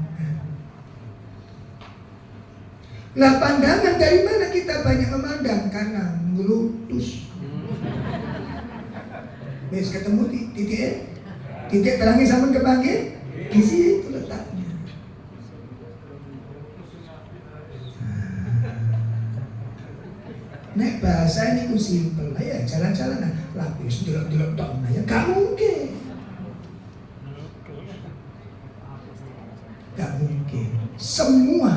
Lah pandangan dari mana kita banyak memandang? Karena ngelutus. Wes ketemu titik terangi sama kebanggih, di situ letaknya. Nek bahasa ini ku simpel ya, jalan-jalan lapis delok-delok tok ya gak mungkin. Gak mungkin. Semua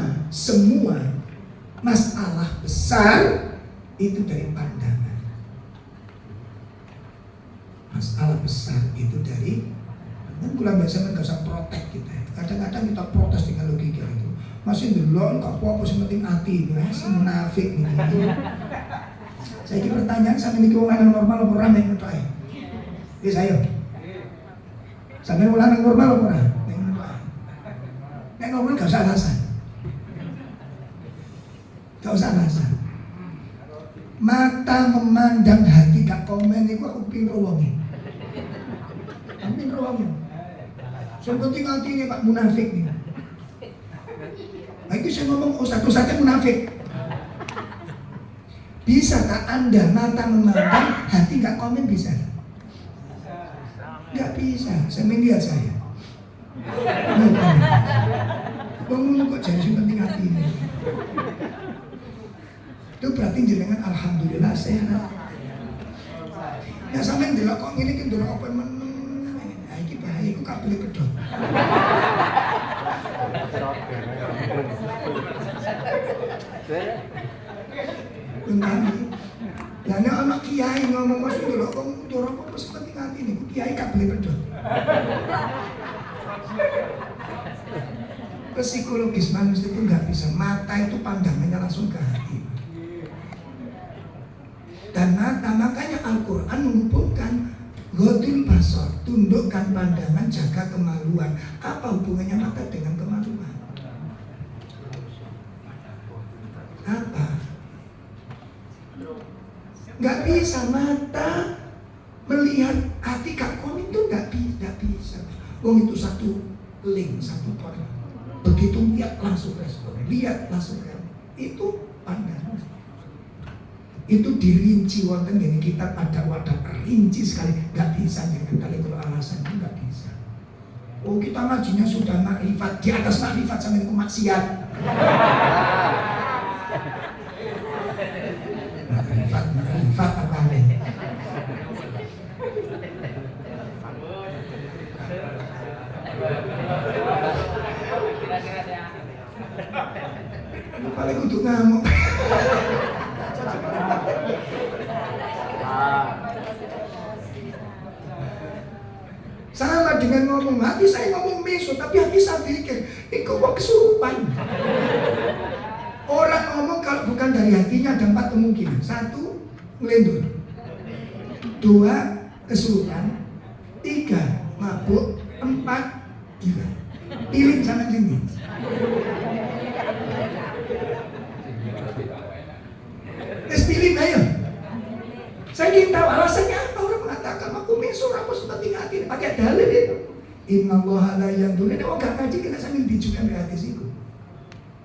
masalah besar itu dari pandangan. Masalah besar itu dari kan kula biasa gak usah protes kita. Kadang-kadang kita protes dengan logika itu. Masih delok kok apa sing penting ati itu, sing munafik niki. Saiki pertanyaan sampe niki wong lanang normal apa ora nek ngono ae. Wis ayo. Sampe wong lanang normal apa ora? Nek ngono ae. Nek normal gak usah alasan. Gak usah alasan. Mata memandang hati gak komen niku aku pin wonge. Amin wonge. Sing penting atine Pak munafik nih. Nah itu saya ngomong satu-satunya munafik. Bisa tak Anda mata memandang hati gak komen bisa? Gak bisa. Saya lihat saya. Bangun kok jadi penting hati ini. Itu berarti jenengan alhamdulillah sehat. Ya sampean delok kok ngene iki ndelok apa meneng. Nah iki bahaya iku gak boleh pedhot. Lah anak kiai ngomong masuk delok kok ndur apa penting hati niku kiai gak boleh pedhot. Psikologis manusia itu nggak bisa, mata itu pandangannya langsung ke hati. Dan mata, makanya Al-Quran menghubungkan Ghodul basar, tundukkan pandangan, jaga kemaluan. Apa hubungannya mata dengan kemaluan? Apa? Gak bisa mata melihat hati Kak Kon itu gak bisa. Wong itu satu link, satu poin. Begitu lihat langsung respon, lihat langsung respon. Itu pandangan. Itu dirinci wonten gini kita pada wadah rinci sekali, nggak bisa dengan kali kalau alasan itu nggak bisa. Oh kita ngajinya sudah makrifat, di atas makrifat sampai itu maksiat. Makrifat apa nih? Paling untuk ngamuk. Sama dengan ngomong hati, saya ngomong meso, tapi hati saya pikir, itu kok kesurupan. Orang ngomong kalau bukan dari hatinya ada 4 kemungkinan. 1, ngelendur. 2, kesurupan. 3, mabuk. 4, gila. Pilih sama sini. Terus pilih ayo. Saya ingin tahu alasannya apa orang mengatakan aku mesur, aku seperti hati. Pakai dalil itu. Innallaha la yanzuru. Ini orang gak ngaji kena sambil dijukan di hadis itu.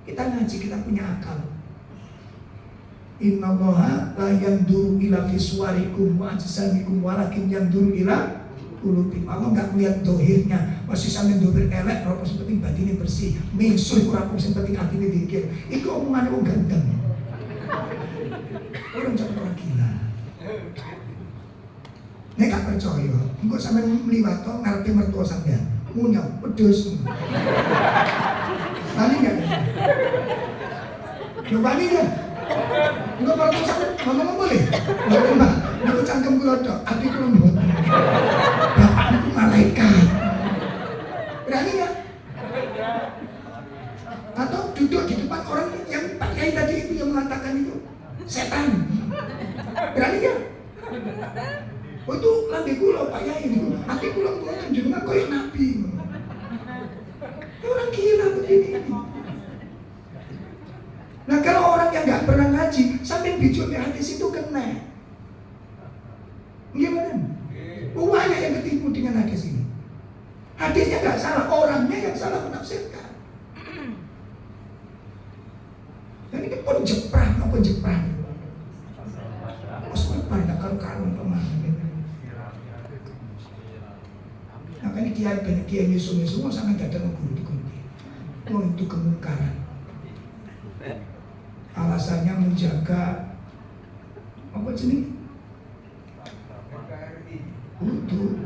Kita ngaji, kita punya akal. Innallaha la yanzuru ila fiswarikum wa ajsamikum walakin yanzuru ila qulubikum. Allah gak melihat dohirnya. Masih sambil dohir elek, kalau seperti batinnya bersih. Mesur kurang seperti hati ini dikir. Itu omongannya orang ganteng. Orang jangan orang gila. Nek gak percaya, engko sampean mliwato ngarepe mertua sampean, ngunyah pedes. Wani enggak? Lho wani enggak? Engko mertua sampean ngomong boleh? Lho Mbak, niku cangkem kula tok, ati kula mboten. Bapak niku malaikat. Berani enggak? Atau duduk di depan orang yang Pak Kiai tadi itu yang mengatakan itu setan. Berani enggak? Oh itu lambe kula Pak Yai niku. Ati kula mboten jenengan koyo nabi. Orang gila begini. Nah kalau orang yang nggak pernah ngaji sampai bijuk di hadis itu kena. banyak yang ketipu dengan hadis ini. Hadisnya nggak salah, orangnya yang salah menafsirkan. Dan ini pun jeprah, apa jeprah? Pas depan nggak karu-karuan pemahaman. Makanya kiai banyak kiai misu-misu, sangat datang guru di kunti. Oh itu kemungkaran. Alasannya menjaga apa jenis? Untuk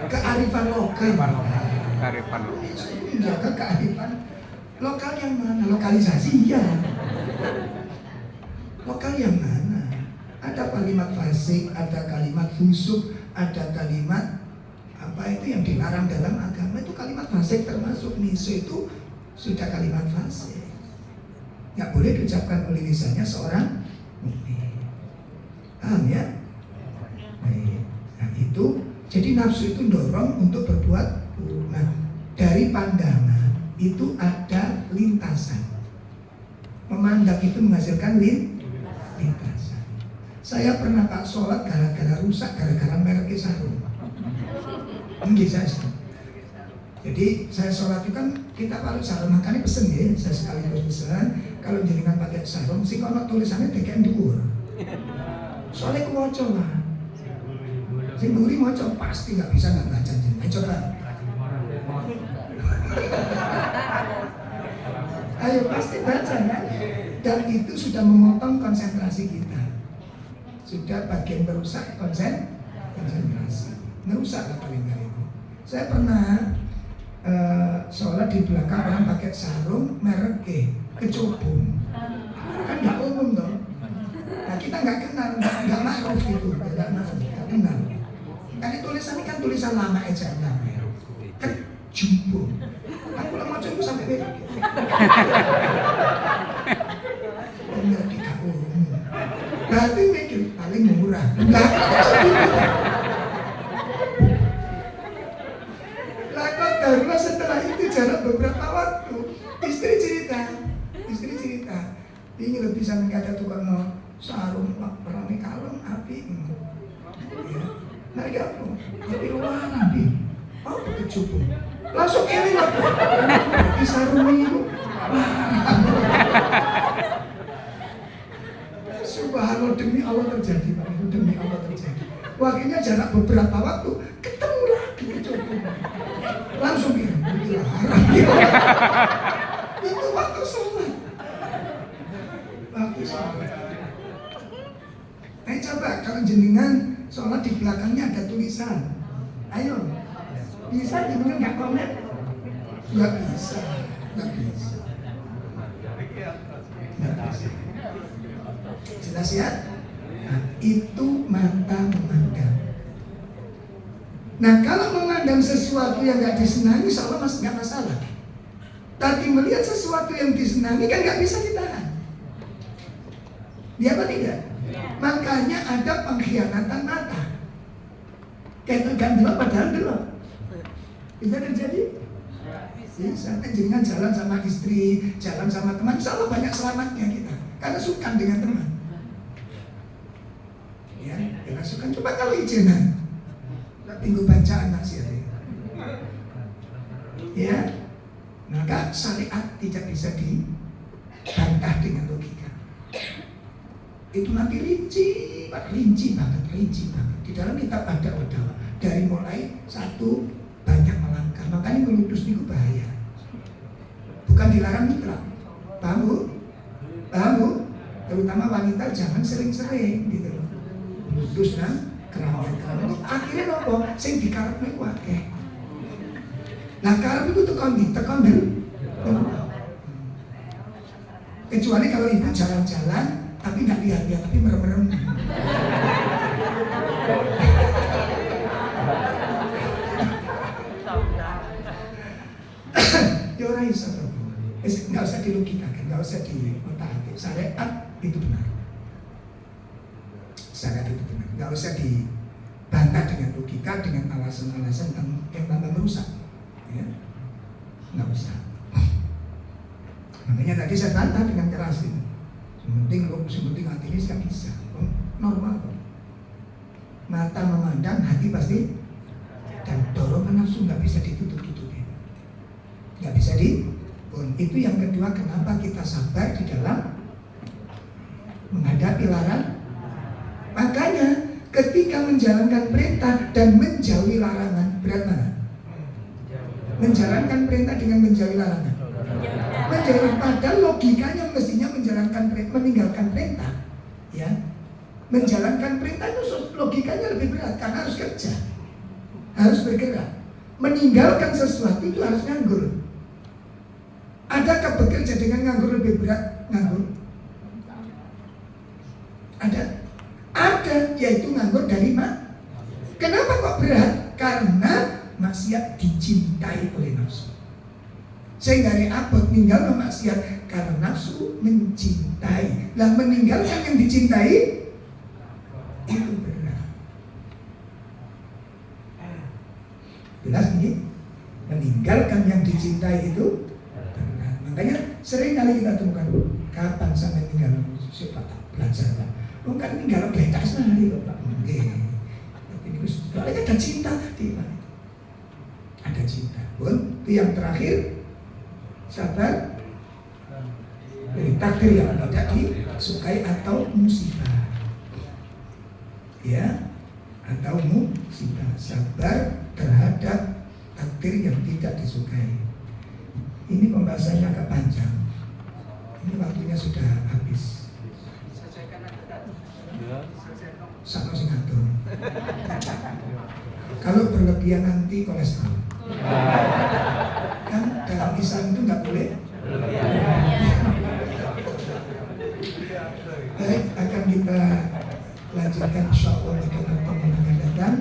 kearifan lokal. Menjaga kearifan lokal yang mana? Lokalisasi ya. Lokal yang mana? Ada kalimat fasik, ada kalimat fusuk, ada kalimat apa itu yang dilarang dalam agama, itu kalimat fasik termasuk. Miso itu sudah kalimat fasik, nggak boleh diucapkan oleh lisannya seorang mukmin. Paham ya? Baik. Nah itu jadi nafsu itu dorong untuk berbuat buruk. Nah dari pandangan itu ada lintasan. Memandang itu menghasilkan lintasan. Saya pernah Pak sholat gara-gara rusak, gara-gara merek sarung. Enggak saya. Jadi saya sholat itu kan kita kalau sarung, makanya pesen ya, saya sekaligus pesen kalau jenengan pakai sarung, sih kalau tulisannya deken dhuwur. Soalnya kuwaca lah. Sing mburi maca pasti nggak bisa nggak baca jenengan. Coba. Ayo pasti baca kan? Dan itu sudah memotong konsentrasi kita. Sudah bagian merusak konsentrasi. Merusak lah paling nggak itu. Saya pernah sholat di belakang orang pakai sarung merek kecubung, kan nggak umum dong. Nah kita nggak kenal, nggak makruf gitu, nggak kenal. Kan tulisannya kan tulisan lama aja namanya kecubung. Aku lama coba sampai merek. Merek nggak umum. Berarti mikir paling murah. Karena setelah itu jarak beberapa waktu istri cerita ini lebih bisa mengkata tukang sarung perami kalung api ya. Nah ya tapi luar api apa kecubung langsung ini di sarung itu subhanallah demi Allah terjadi Pak, itu demi Allah terjadi. Waktunya jarak beberapa waktu ketemu lagi kecubung langsung ya, itu waktu sholat. Coba kalau jenengan sholat di belakangnya ada tulisan, ayo, bisa jenengan nggak komen? Nggak bisa. Jelas ya? Nah, itu mata memandang. Nah kalau memandang sesuatu yang nggak disenangi, insya Allah masih nggak masalah. Tapi melihat sesuatu yang disenangi kan nggak bisa ditahan. Dia apa tidak? Makanya ada pengkhianatan mata. Kayak kan delok padahal delok. Bisa terjadi? Bisa. Jangan jalan sama istri, jalan sama teman, insya Allah banyak selamatnya kita. Karena suka dengan teman. Ya, karena suka. Coba kalau izinan. Minggu bacaan maksiat ya, maka syariat tidak bisa dibantah dengan logika. Itu nanti rinci banget. Di dalam kitab ada wadawa dari mulai satu banyak melangkah. Makanya meludus itu bahaya. Bukan dilarang mitra, paham bu? Terutama wanita jangan sering-sering gitu loh. Meludus kan? Keramaian akhirnya nopo sing dikarepne ku akeh. Nah karep itu tekan kecuali kalau ibu jalan-jalan tapi nggak lihat tapi merem-merem. Ya orang iso nggak usah dilogikakan, nggak usah diotak-atik. Syariat itu benar. Syariat itu benar. Nggak usah dibantah dengan logika, dengan alasan-alasan yang tambah merusak, ya. Nggak usah. Makanya tadi saya bantah dengan keras itu. Sementing hati ini nggak bisa. Normal kok. Mata memandang, hati pasti, dan dorongan nafsu nggak bisa ditutup-tutupi. Nggak bisa itu yang kedua, kenapa kita sabar di dalam menghadapi larangan. Makanya ketika menjalankan perintah dan menjauhi larangan, berat mana? Menjalankan perintah dengan menjauhi larangan. Menjauhi, padahal logikanya mestinya meninggalkan perintah, ya. Menjalankan perintah itu logikanya lebih berat karena harus kerja, harus bergerak. Meninggalkan sesuatu itu harus nganggur. Adakah bekerja dengan nganggur lebih berat? Nganggur? Ada, yaitu nganggur dari Kenapa kok berat? Karena maksiat dicintai oleh nafsu. Sehingga repot meninggal maksiat karena nafsu mencintai. Lah meninggalkan yang dicintai itu berat. Jelas ini? Meninggalkan yang dicintai itu berat. Makanya sering kali kita temukan, kapan sampai tinggal belajar Pak? Kan tinggal belajar sehari kok Pak. Tapi ini soalnya ada cinta di mana? Ada cinta. Pun itu yang terakhir, sabar dari takdir yang tidak disukai atau musibah, ya, atau musibah. Sabar terhadap takdir yang tidak disukai. Ini pembahasannya agak panjang. Ini waktunya sudah habis. Sama sing ngatur. Kalau berlebihan nanti kolesterol. Kan dalam Islam itu nggak boleh. Baik, akan kita lanjutkan insyaallah pada pertemuan yang akan datang.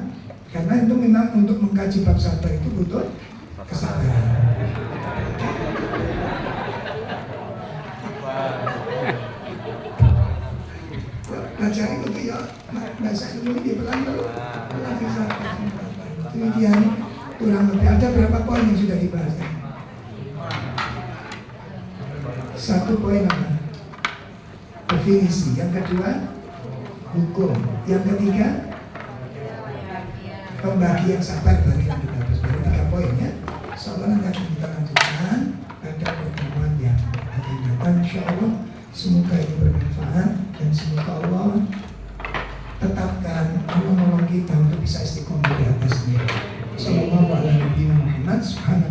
Karena itu memang untuk mengkaji bab sabar itu butuh kesabaran. Belajar itu ya bahasa ilmu di pelan dulu. Kemudian kurang lebih ada berapa poin yang sudah dibahas? Satu poin apa? Definisi. Yang kedua, hukum. Yang ketiga, pembagian sabar baru yang kita bahas. Baru 3 poin ya. Insyaallah nanti akan kita lanjutkan pada pertemuan yang akan datang. Insyaallah semoga ini bermanfaat dan semoga Allah tetapkan, Allah menolong kita untuk bisa istiqomah di atasnya. Sallallahu alaihi wa sallam.